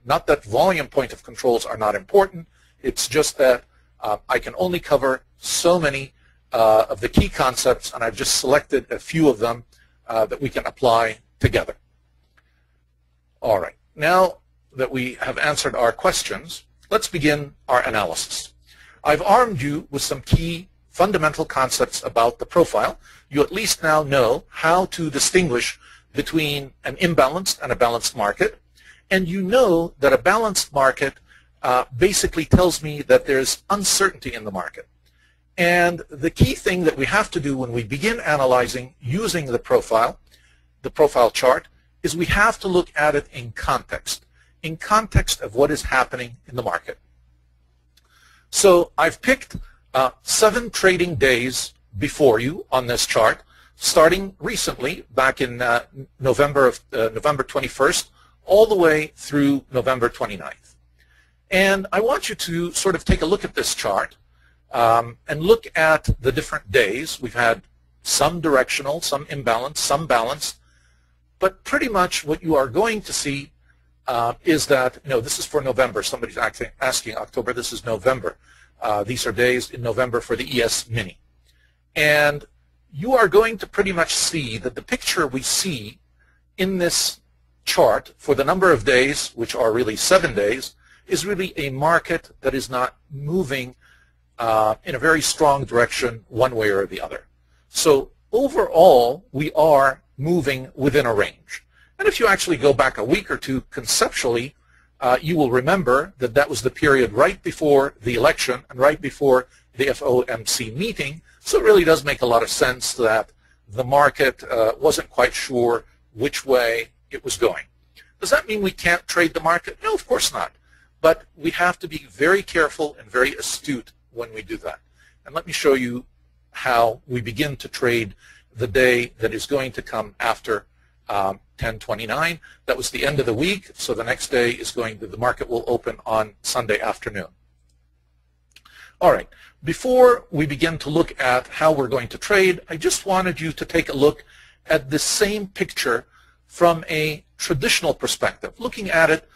Not that volume point of controls are not important. It's just that I can only cover so many of the key concepts, and I've just selected a few of them that we can apply together. All right. Now that we have answered our questions, let's begin our analysis. I've armed you with some key fundamental concepts about the profile. You at least now know how to distinguish between an imbalanced and a balanced market. And you know that a balanced market basically tells me that there's uncertainty in the market. And the key thing that we have to do when we begin analyzing using the profile chart, is we have to look at it in context of what is happening in the market. So I've picked 7 trading days before you on this chart, starting recently back in November 21st, all the way through November 29th. And I want you to sort of take a look at this chart and look at the different days. We've had some directional, some imbalanced, some balanced, but pretty much what you are going to see is that, no, this is for November. Somebody's asking October. This is November. These are days in November for the ES Mini. And you are going to pretty much see that the picture we see in this chart for the number of days, which are really 7 days, is really a market that is not moving in a very strong direction one way or the other. So overall, we are moving within a range. And if you actually go back a week or two conceptually, you will remember that that was the period right before the election and right before the FOMC meeting. So it really does make a lot of sense that the market wasn't quite sure which way it was going. Does that mean we can't trade the market? No, of course not. But we have to be very careful and very astute when we do that. And let me show you how we begin to trade the day that is going to come after 10/29. That was the end of the week, so the next day is the market will open on Sunday afternoon. All right, before we begin to look at how we're going to trade, I just wanted you to take a look at the same picture from a traditional perspective, looking at it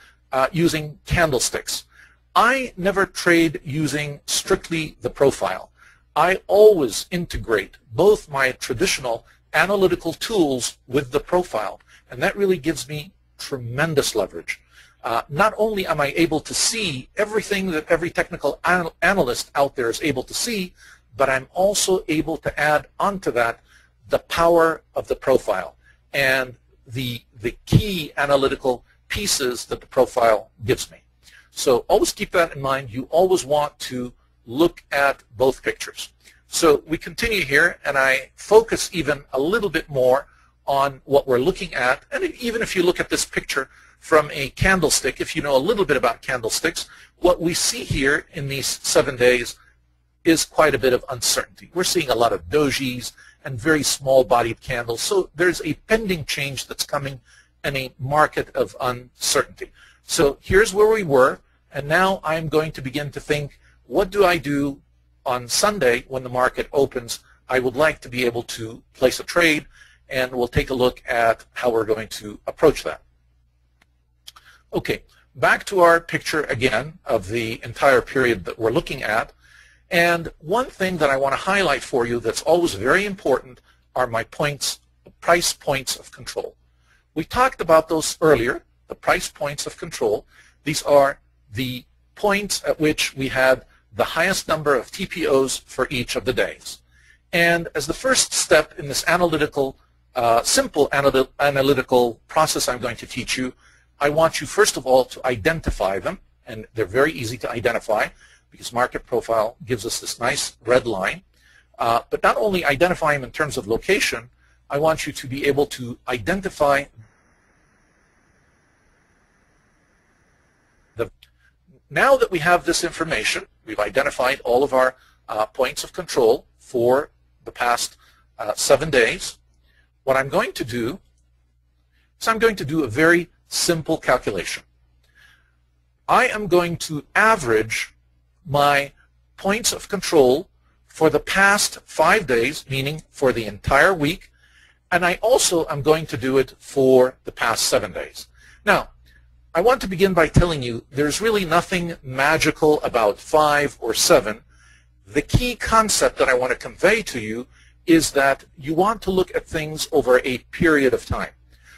using candlesticks. I never trade using strictly the profile. I always integrate both my traditional analytical tools with the profile, and that really gives me tremendous leverage. Not only am I able to see everything that every technical analyst out there is able to see, but I'm also able to add onto that the power of the profile and the key analytical pieces that the profile gives me. So always keep that in mind. You always want to look at both pictures. So we continue here, and I focus even a little bit more on what we're looking at. And even if you look at this picture from a candlestick, if you know a little bit about candlesticks, what we see here in these 7 days is quite a bit of uncertainty. We're seeing a lot of dojis and very small-bodied candles. So there's a pending change that's coming and a market of uncertainty. So here's where we were, and now I'm going to begin to think, what do I do on Sunday when the market opens? I would like to be able to place a trade, and we'll take a look at how we're going to approach that. Okay, back to our picture again of the entire period that we're looking at. And one thing that I want to highlight for you that's always very important are my price points of control. We talked about those earlier, the price points of control. These are the points at which we had the highest number of TPOs for each of the days. And as the first step in this analytical, simple analytical process I'm going to teach you, I want you first of all to identify them, and they're very easy to identify because Market Profile gives us this nice red line. But not only identify them in terms of location, I want you to be able to identify Now that we have this information, we've identified all of our points of control for the past 7 days. What I'm going to do is I'm going to do a very simple calculation. I am going to average my points of control for the past 5 days, meaning for the entire week, and I also am going to do it for the past 7 days. Now, I want to begin by telling you there's really nothing magical about 5 or 7. The key concept that I want to convey to you is that you want to look at things over a period of time.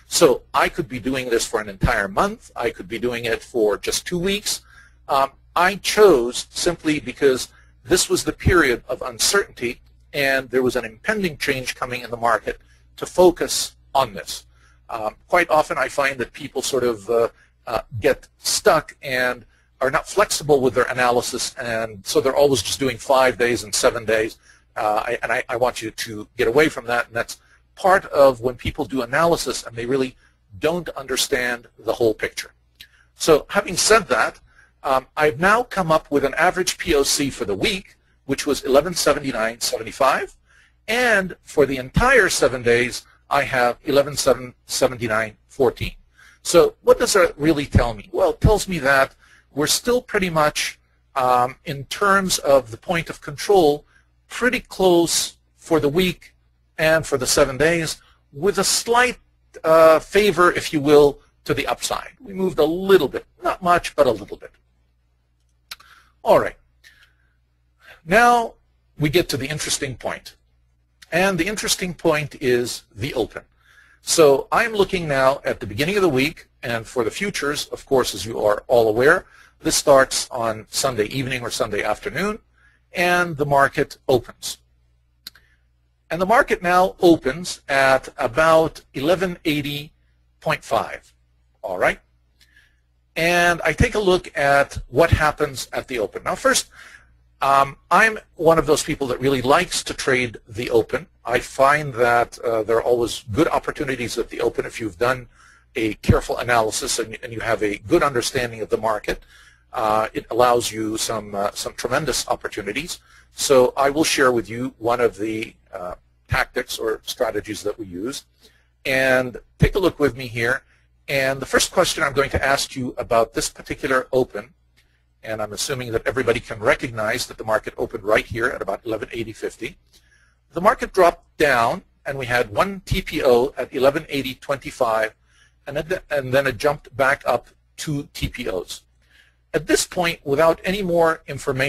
So I could be doing this for an entire month. I could be doing it for just 2 weeks. I chose simply because this was the period of uncertainty and there was an impending change coming in the market to focus on this. Quite often I find that people sort of get stuck and are not flexible with their analysis, and so they're always just doing 5 days and 7 days. I want you to get away from that, and that's part of when people do analysis and they really don't understand the whole picture. So having said that, I've now come up with an average POC for the week, which was 1179.75, and for the entire 7 days, I have 1179.14. So what does that really tell me? Well, it tells me that we're still pretty much, in terms of the point of control, pretty close for the week and for the 7 days, with a slight favor, if you will, to the upside. We moved a little bit, not much, but a little bit. All right. Now we get to the interesting point. And the interesting point is the open. So I'm looking now at the beginning of the week, and for the futures, of course, as you are all aware, this starts on Sunday evening or Sunday afternoon, and the market opens. And the market now opens at about 1180.5, all right? And I take a look at what happens at the open. Now first, I'm one of those people that really likes to trade the open. I find that there are always good opportunities at the open if you've done a careful analysis and you have a good understanding of the market. It allows you some tremendous opportunities. So I will share with you one of the tactics or strategies that we use. And take a look with me here. And the first question I'm going to ask you about this particular open, and I'm assuming that everybody can recognize that the market opened right here at about 1180.50. The market dropped down, and we had one TPO at 1180.25, and then it jumped back up 2 TPOs. At this point, without any more information,